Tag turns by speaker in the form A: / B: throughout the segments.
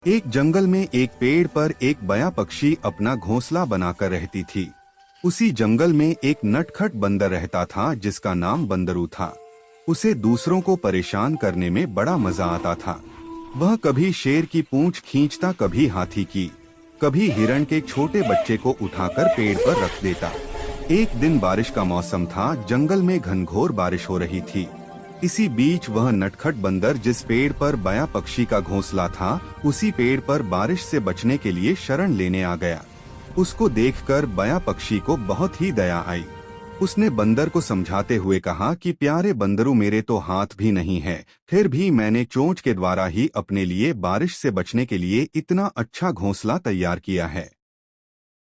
A: एक जंगल में एक पेड़ पर एक बया पक्षी अपना घोंसला बनाकर रहती थी। उसी जंगल में एक नटखट बंदर रहता था जिसका नाम बंदरू था। उसे दूसरों को परेशान करने में बड़ा मजा आता था। वह कभी शेर की पूंछ खींचता, कभी हाथी की, कभी हिरण के छोटे बच्चे को उठाकर पेड़ पर रख देता। एक दिन बारिश का मौसम था, जंगल में घनघोर बारिश हो रही थी। इसी बीच वह नटखट बंदर जिस पेड़ पर बया पक्षी का घोंसला था, उसी पेड़ पर बारिश से बचने के लिए शरण लेने आ गया। उसको देखकर बया पक्षी को बहुत ही दया आई। उसने बंदर को समझाते हुए कहा कि प्यारे बंदरू, मेरे तो हाथ भी नहीं है, फिर भी मैंने चोंच के द्वारा ही अपने लिए बारिश से बचने के लिए इतना अच्छा घोंसला तैयार किया है।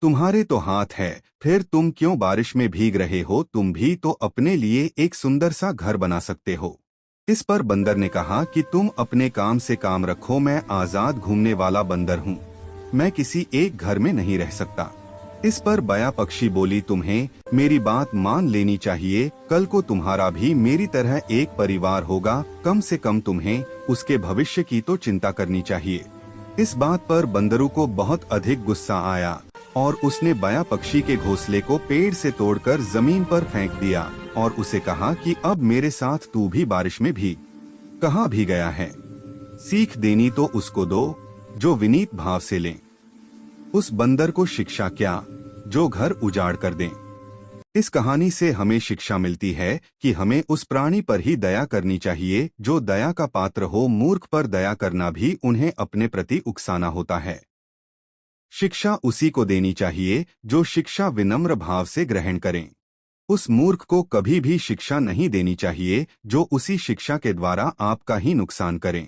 A: तुम्हारे तो हाथ है, फिर तुम क्यों बारिश में भीग रहे हो? तुम भी तो अपने लिए एक सुंदर सा घर बना सकते हो। इस पर बंदर ने कहा कि तुम अपने काम से काम रखो, मैं आजाद घूमने वाला बंदर हूँ, मैं किसी एक घर में नहीं रह सकता। इस पर बया पक्षी बोली, तुम्हें मेरी बात मान लेनी चाहिए, कल को तुम्हारा भी मेरी तरह एक परिवार होगा, कम से कम तुम्हें उसके भविष्य की तो चिंता करनी चाहिए। इस बात पर बंदरू को बहुत अधिक गुस्सा आया और उसने बया पक्षी के घोंसले को पेड़ से तोड़कर जमीन पर फेंक दिया और उसे कहा कि अब मेरे साथ तू भी बारिश में भीग। कहाँ भी गया है, सीख देनी तो उसको दो जो विनीत भाव से ले। उस बंदर को शिक्षा क्या जो घर उजाड़ कर दे। इस कहानी से हमें शिक्षा मिलती है कि हमें उस प्राणी पर ही दया करनी चाहिए जो दया का पात्र हो। मूर्ख पर दया करना भी उन्हें अपने प्रति उकसाना होता है। शिक्षा उसी को देनी चाहिए जो शिक्षा विनम्र भाव से ग्रहण करें। उस मूर्ख को कभी भी शिक्षा नहीं देनी चाहिए जो उसी शिक्षा के द्वारा आपका ही नुकसान करें।